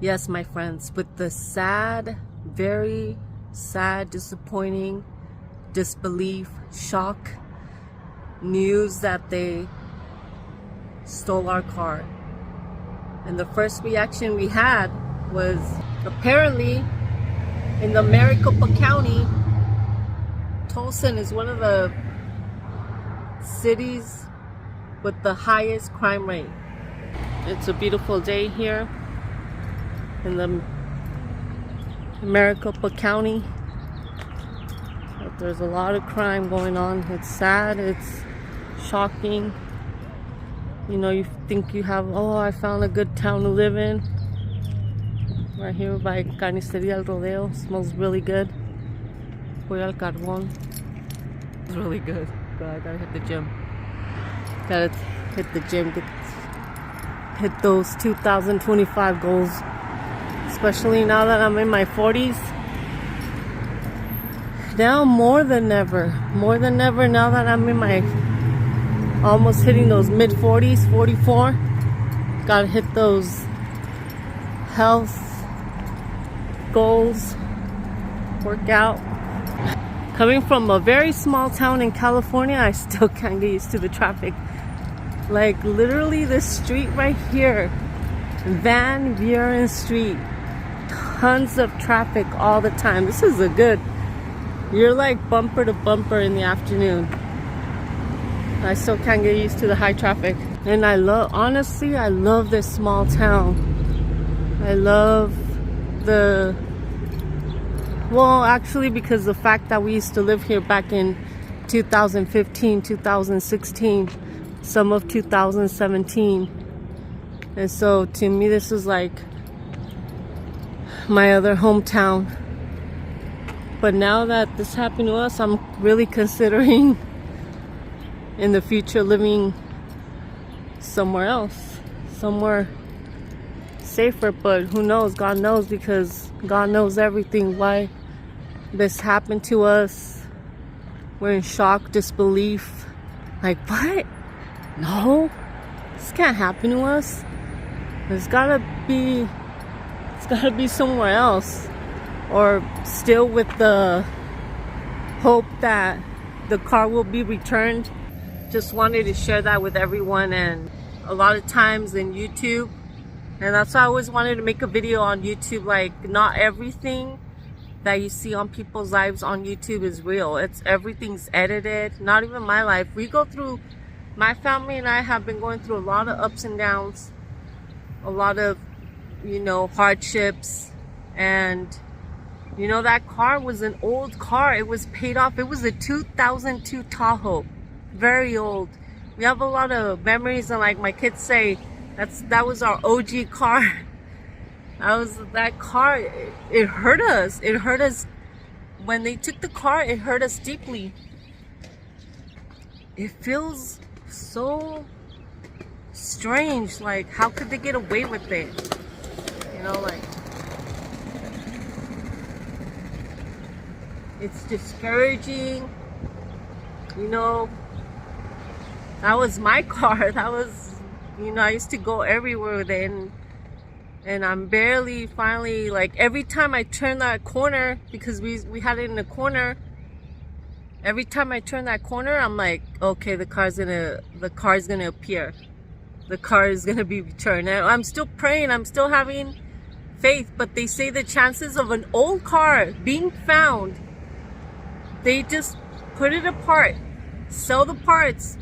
Yes, my friends, with the sad, very sad, disappointing, disbelief, shock news that they stole our car. And the first reaction we had was apparently in the Maricopa County, Tulsa is one of the cities with the highest crime rate. It's a beautiful day here in the Maricopa County, but there's a lot of crime going on. It's sad, it's shocking. You know, you think you have, oh, I found a good town to live in. Right here by Carniceria El Rodeo. Smells really good. Pollo al carbón. It's really good. But I gotta hit the gym. Gotta hit the gym. Hit those 2025 goals. Especially now that I'm in my 40s. Now more than ever now that I'm in my almost hitting those mid 40s, 44. Gotta hit those health goals, work out. Coming from a very small town in California, I still can't get used to the traffic. Like literally this street right here, Van Buren Street, tons of traffic all the time. This is a good, you're like bumper to bumper in the afternoon. I still can't get used to the high traffic. And honestly, I love this small town. I love actually because the fact that we used to live here back in 2015, 2016, some of 2017. And so to me, this is like my other hometown. But now that this happened to us, I'm really considering in the future living somewhere else, somewhere safer. But who knows? God knows, because God knows everything. Why this happened to us? We're in shock, disbelief. Like, what? No, this can't happen to us. It's gotta be somewhere else, or still with the hope that the car will be returned. Just wanted to share that with everyone. And a lot of times in YouTube, and that's why I always wanted to make a video on YouTube, like not everything that you see on people's lives on YouTube is real. Everything's edited. Not even my life. My family and I have been going through a lot of ups and downs, a lot of, hardships. And that car was an old car. It was paid off. It was a 2002 Tahoe. Very old. We have a lot of memories, and like my kids say, that was our OG car. That car, it hurt us. It hurt us. When they took the car, it hurt us deeply. It feels so strange. Like, how could they get away with it? It's discouraging. That was my car. That was, I used to go everywhere with it, and I'm barely finally, like, every time I turn that corner, because we had it in the corner, every time I turn that corner, I'm like, okay, the car's gonna appear. The car is gonna be returned. And I'm still praying, I'm still having faith, but they say the chances of an old car being found, they just put it apart, sell the parts.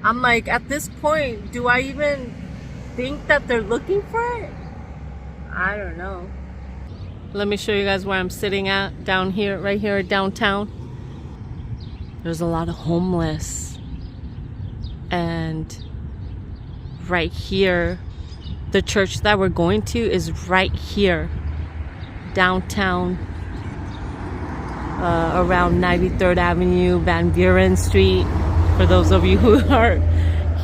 I'm like, at this point, do I even think that they're looking for it? I don't know. Let me show you guys where I'm sitting at, down here, right here downtown. There's a lot of homeless. And right here, the church that we're going to is right here, downtown, around 93rd Avenue, Van Buren Street. For those of you who are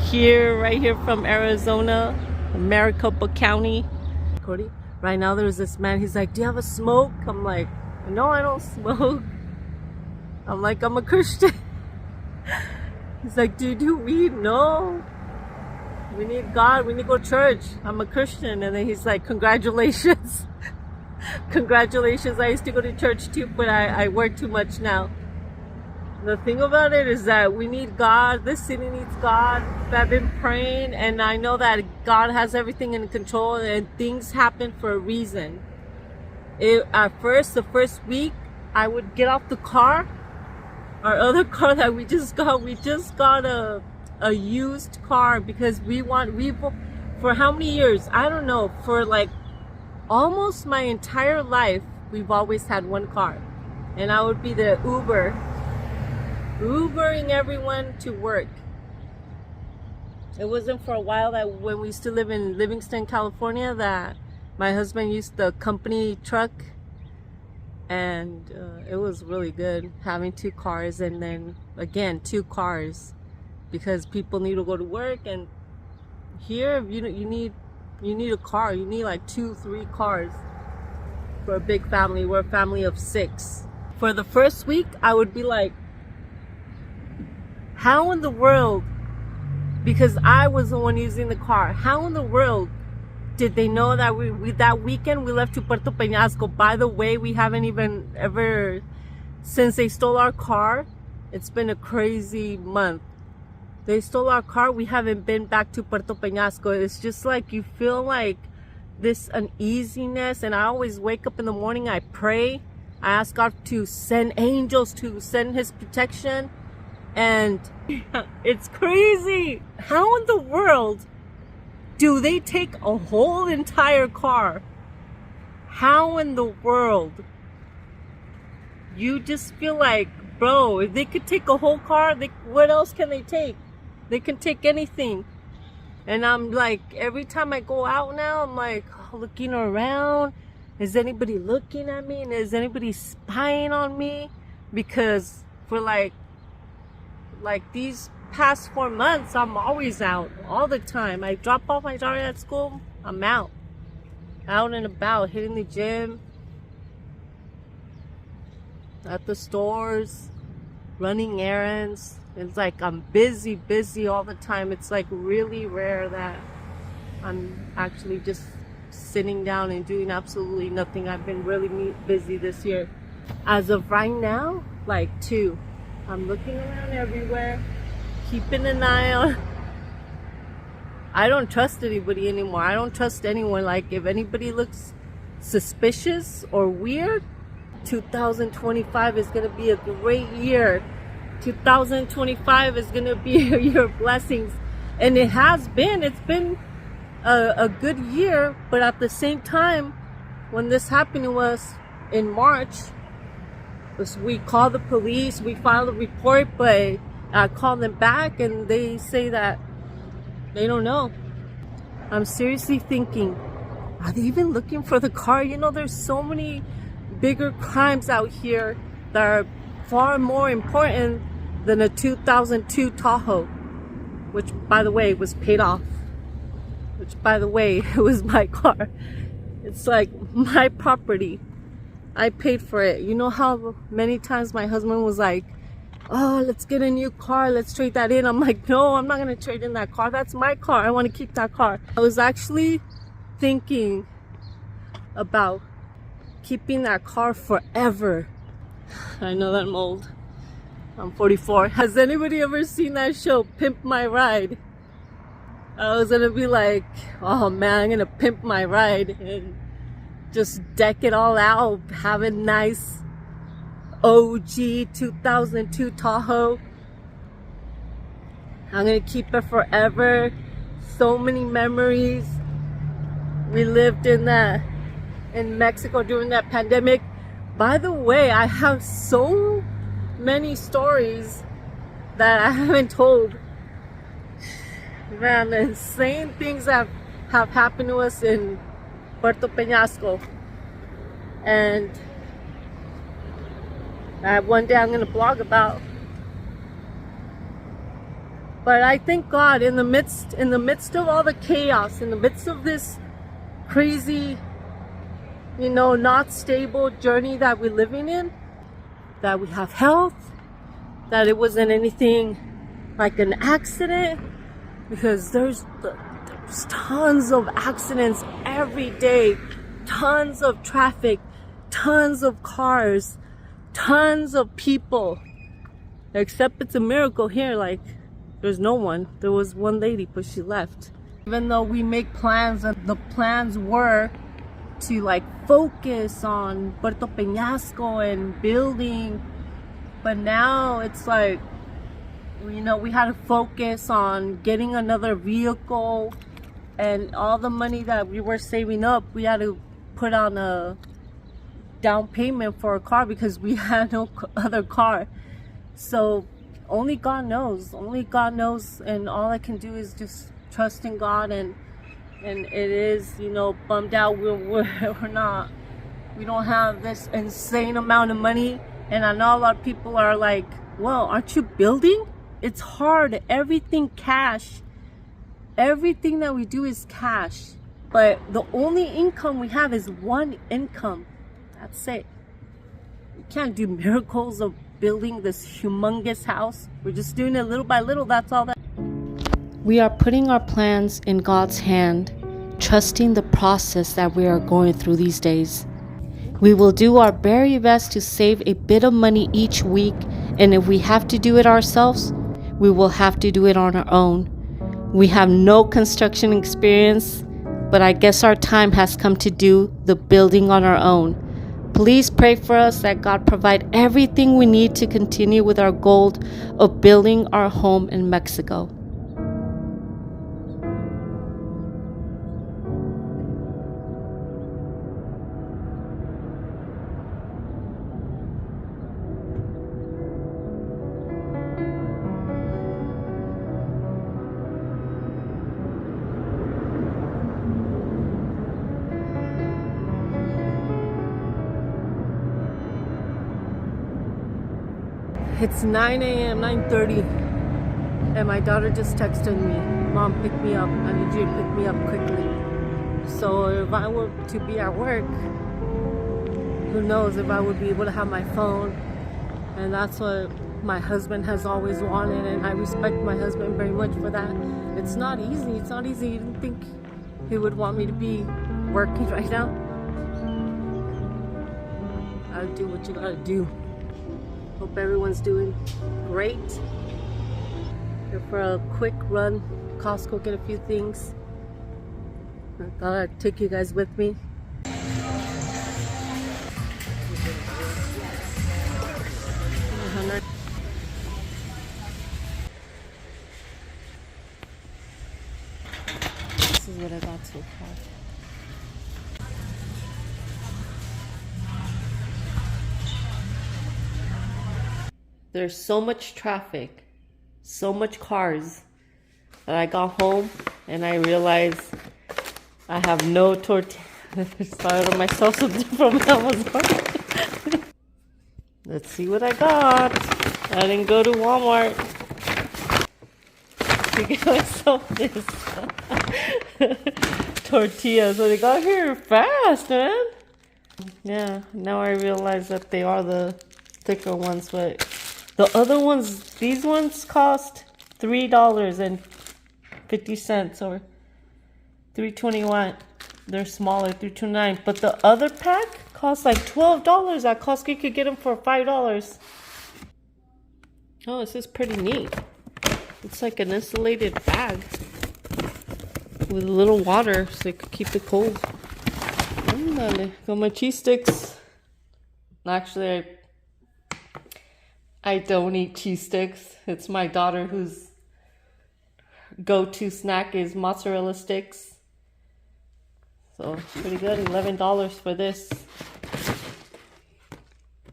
here, right here from Arizona, Maricopa County. Right now there's this man, he's like, do you have a smoke? I'm like, no, I don't smoke. I'm like, I'm a Christian. He's like, do you do weed? No. We need God. We need to go to church. I'm a Christian. And then he's like, congratulations. Congratulations. I used to go to church too, but I work too much now. The thing about it is that we need God. This city needs God. I've been praying, and I know that God has everything in control, and things happen for a reason. At first, the first week, I would get off the car. Our other car that we just got a used car because we for how many years? I don't know. For like almost my entire life, we've always had one car, and I would be the Ubering everyone to work. It wasn't for a while that when we used to live in Livingston, California, that my husband used the company truck, and it was really good having two cars, and then again 2 cars because people need to go to work. And here you need a car. You need like 2-3 cars for a big family. We're a family of 6. For the first week, I would be like, how in the world, because I was the one using the car, how in the world did they know that we that weekend we left to Puerto Peñasco? By the way, we haven't even ever, since they stole our car, it's been a crazy month. They stole our car. We haven't been back to Puerto Peñasco. It's just like you feel like this uneasiness. And I always wake up in the morning, I pray. I ask God to send angels to send his protection. And it's crazy. How in the world do they take a whole entire car? How in the world? You just feel like, bro, if they could take a whole car, what else can they take? They can take anything. And I'm like, every time I go out now, I'm like looking around. Is anybody looking at me? And is anybody spying on me? Because for like these past 4 months, I'm always out all the time. I drop off my daughter at school, I'm out and about, hitting the gym, at the stores, running errands. It's like I'm busy all the time. It's like really rare that I'm actually just sitting down and doing absolutely nothing. I've been really busy this year. As of right now, like 2. I'm looking around everywhere, keeping an eye on. I don't trust anybody anymore. I don't trust anyone. Like, if anybody looks suspicious or weird, 2025 is going to be a great year. 2025 is going to be a year of blessings. And it has been. It's been a good year. But at the same time, when this happened to us in March, we called the police, we filed a report, but I called them back and they say that they don't know. I'm seriously thinking, are they even looking for the car? You know, there's so many bigger crimes out here that are far more important than a 2002 Tahoe, which, by the way, was paid off. Which, by the way, it was my car. It's like my property. I paid for it. You know how many times my husband was like, oh, let's get a new car, let's trade that in. I'm like, no, I'm not going to trade in that car. That's my car. I want to keep that car. I was actually thinking about keeping that car forever. I know that I'm old. I'm 44. Has anybody ever seen that show, Pimp My Ride? I was going to be like, oh man, I'm going to pimp my ride and just deck it all out, have a nice OG 2002 Tahoe. I'm gonna keep it forever. So many memories. We lived in Mexico during that pandemic. By the way, I have so many stories that I haven't told. Man, the insane things that have happened to us in Puerto Peñasco, and one day I'm going to blog about. But I thank God in the midst of all the chaos, in the midst of this crazy, not stable journey that we're living in, that we have health, that it wasn't anything like an accident, because there's tons of accidents every day, tons of traffic, tons of cars, tons of people. Except it's a miracle here, like there's no one. There was one lady, but she left. Even though we make plans, and the plans were to like focus on Puerto Peñasco and building, but now it's like, you know, we had to focus on getting another vehicle, and all the money that we were saving up, we had to put on a down payment for a car because we had no other car. So only God knows, and all I can do is just trust in God. And it is, you know, bummed out we don't have this insane amount of money. And I know a lot of people are like, well, aren't you building? It's hard. Everything cash. Everything that we do is cash. But the only income we have is one income. That's it. We can't do miracles of building this humongous house. We're just doing it little by little. That's all that. We are putting our plans in God's hand, trusting the process that we are going through these days. We will do our very best to save a bit of money each week, and if we have to do it ourselves, we will have to do it on our own. We have no construction experience, but I guess our time has come to do the building on our own. Please pray for us that God provide everything we need to continue with our goal of building our home in Mexico. It's 9 a.m., 9:30, and my daughter just texted me, Mom, pick me up. I need you to pick me up quickly. So if I were to be at work, who knows if I would be able to have my phone. And that's what my husband has always wanted, and I respect my husband very much for that. It's not easy. It's not easy. You didn't think he would want me to be working right now? Gotta do what you gotta do. Hope everyone's doing great. Here for a quick run, Costco, get a few things. I thought I'd take you guys with me. This is what I got so far. There's so much traffic, so much cars, that I got home and I realized I have no tortilla. I started myself something from Amazon. Let's see what I got. I didn't go to Walmart to get myself this tortillas. So they got here fast, man. Yeah, now I realize that they are the thicker ones, but the other ones, these ones cost $3.50 or $3.21. They're smaller, $3.29. But the other pack costs like $12. At Costco, you could get them for $5. Oh, this is pretty neat. It's like an insulated bag with a little water so it could keep it cold. Got my cheese sticks. Actually, I don't eat cheese sticks. It's my daughter whose go-to snack is mozzarella sticks. So pretty good. $11 for this.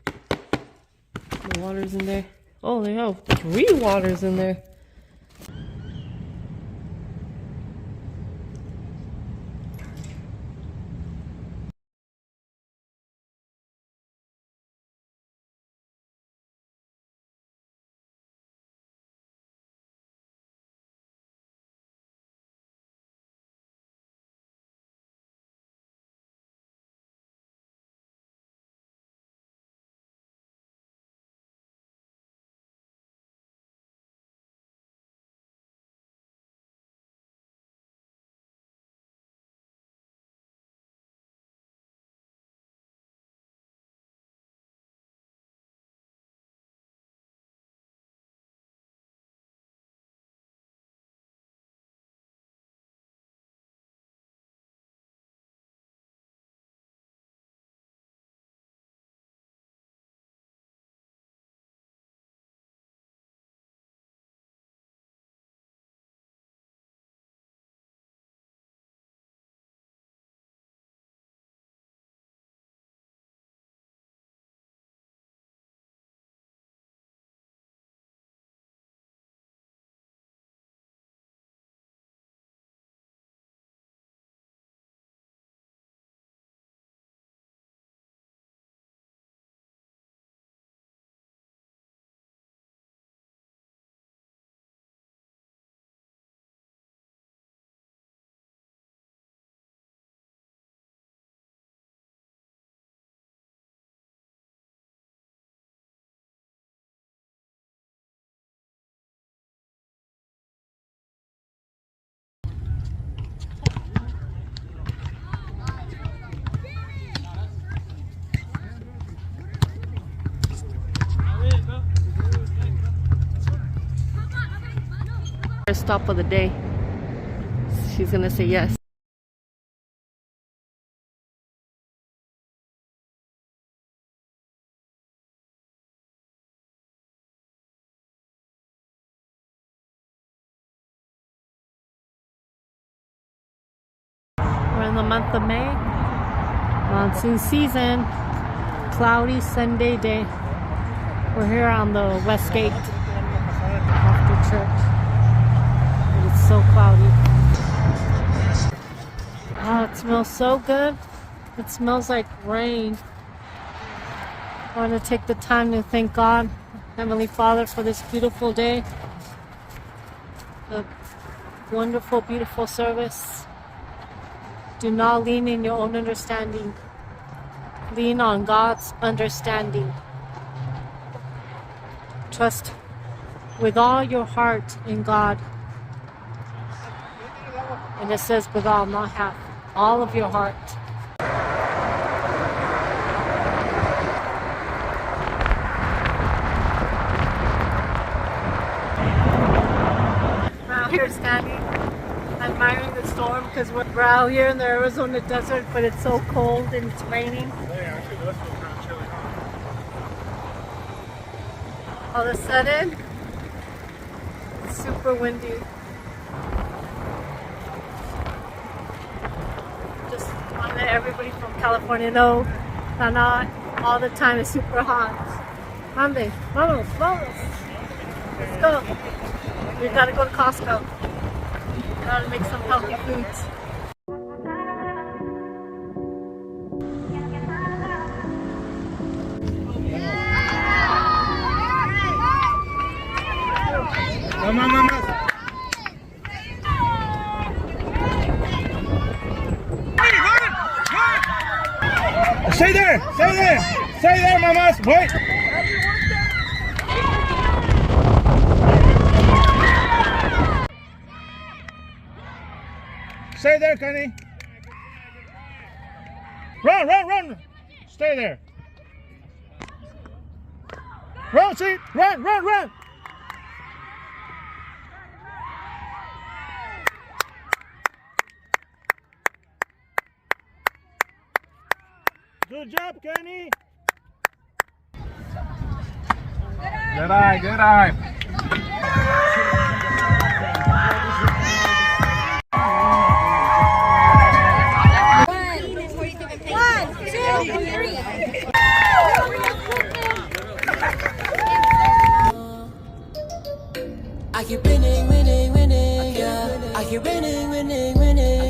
The water's in there. Oh, they have 3 waters in there. First stop of the day. She's gonna say yes. We're in the month of May. Monsoon season. Cloudy Sunday day. We're here on the west gate after church. But it's so cloudy. Oh, it smells so good. It smells like rain. I want to take the time to thank God, Heavenly Father, for this beautiful day. The wonderful, beautiful service. Do not lean in your own understanding. Lean on God's understanding. Trust with all your heart in God. And it says with all, not half. All of your heart. We're out here standing, admiring the storm because we're out here in the Arizona desert, but it's so cold and it's raining. All of a sudden, it's super windy. Just want to let everybody from California know that not all the time is super hot. Monday, vamos, vamos. Let's go. We gotta go to Costco. Gotta make some healthy foods. Mama. Stay there, mamas. Wait. Stay there, Kenny. Run. Stay there. Run, see? Run. Good job, Kenny. Good eye. One, two, three. I keep winning, yeah. I keep winning,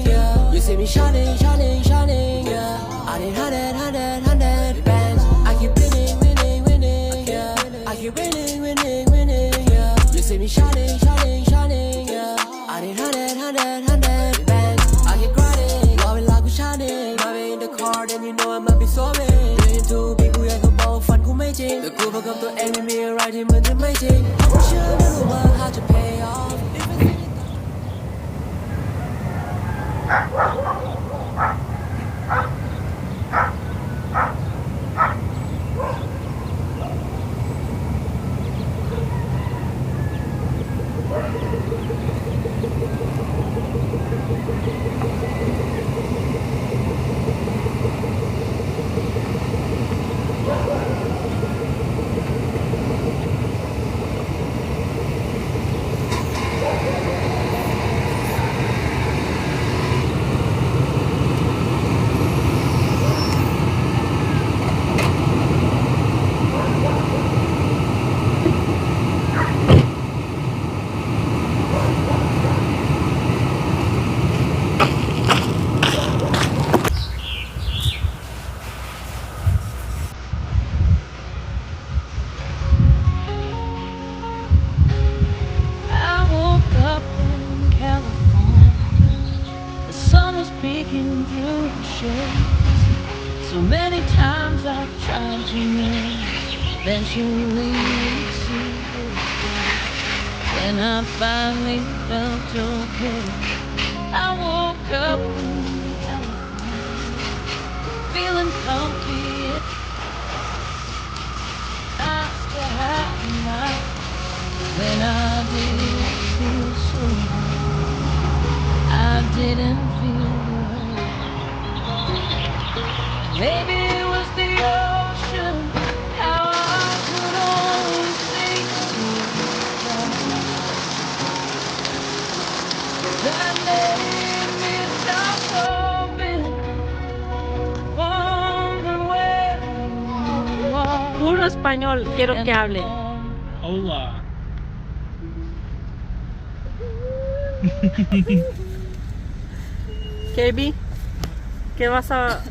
yeah. You see me shining, yeah. I need 100 bands. I keep winning, yeah. I keep winning, yeah. You see me shining, yeah. I need 100 bands. I keep grinding, loving like we shining. Driving in the car, then you know I might be soaring. Dream too big, we ain't gonna fun กูไม่จริงแต่กูประกับตัวเองไม่มีอะไรที่มันจะไม่จริงเพราะเชื่อไม่รู้ว่าhow to pay off peeking through the shades. So many times I've tried to eventually see it. When I finally felt okay, I woke up in California, feeling comfy. I still have my when I did feel so didn't feel the hurt. Maybe it was the ocean, how I could always think that made me stop hoping, wondering where you are. Puro español, quiero que hable. Hola. KB, ¿qué vas a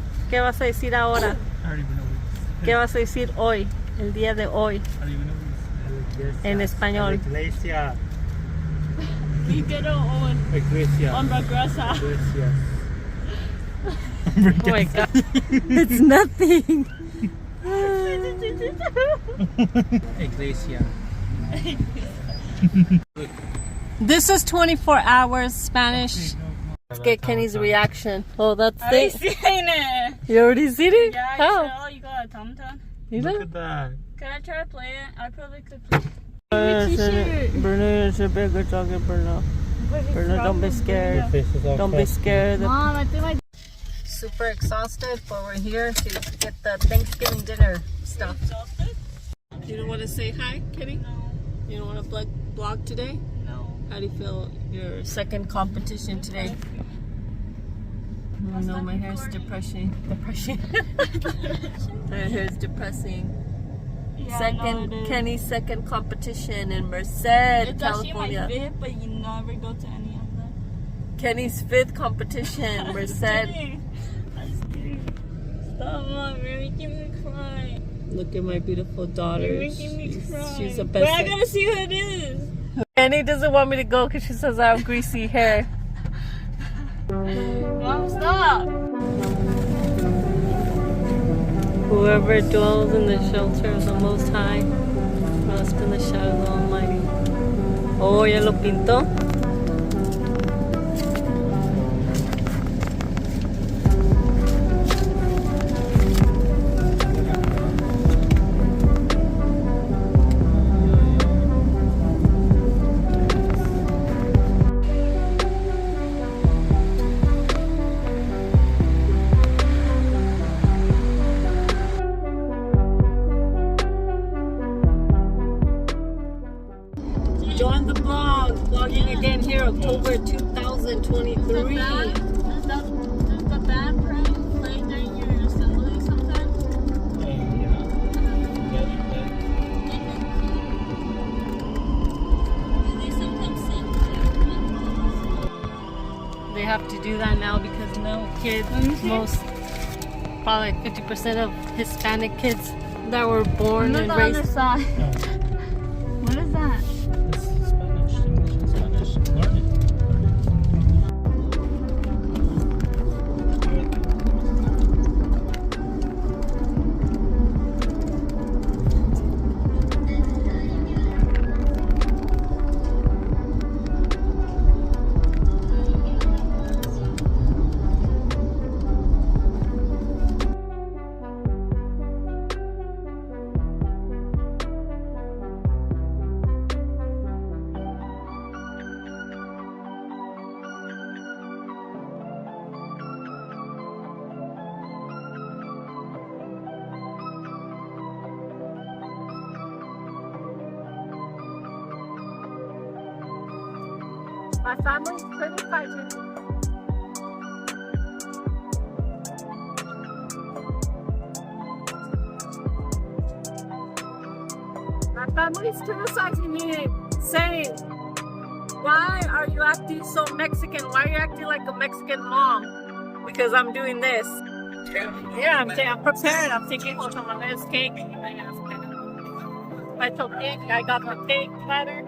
decir ahora? ¿Qué vas a decir hoy, el día de hoy, en español? Iglesia. Dígelo Iglesia. hombre gruesa. Oh my God, it's nothing. Iglesia. This is 24 hours Spanish. Let's get Kenny's reaction. Oh, that's it. Seen it. You already seen it? Yeah, How? you got a tum-tum. You Look know? at that. Can I try to play it? I probably could play Bruno is a big good talking, Bruno. Bruno, don't be scared. Don't be scared. Mom, I think my Super exhausted, but we're here to get the Thanksgiving dinner stuff. You don't want to say hi, Kenny? No. You don't want to vlog today? No. How do you feel your second competition today? Oh no, my hair's depressing. My hair's depressing. Kenny's second competition in Merced, It's California. actually my fifth, but you never go to any of them. Kenny's fifth competition, Merced. I'm just kidding. Stop, Mom. You're making me cry. Look at my beautiful daughter. You're making me cry. She's the But best. I gotta see who it is. Kenny doesn't want me to go because she says I have greasy hair. Mom, stop. Whoever dwells in the shelter of the Most High rest in the shadow of the Almighty. Oh, ya lo pintó. Join the vlog. Vlogging again here, October 2023. Does the band play during your assembly sometimes? They sometimes sing. They have to do that now because no kids, probably 50% of Hispanic kids that were born and raised. Side. What is that? This is Spanish. English and Spanish. Learn it. My family's pretty fighting. My family's criticizing me, saying, why are you acting so Mexican? Why are you acting like a Mexican mom? Because I'm doing this. Yeah, I'm prepared. I'm taking home some of this cake. I took cake. I got the cake platter.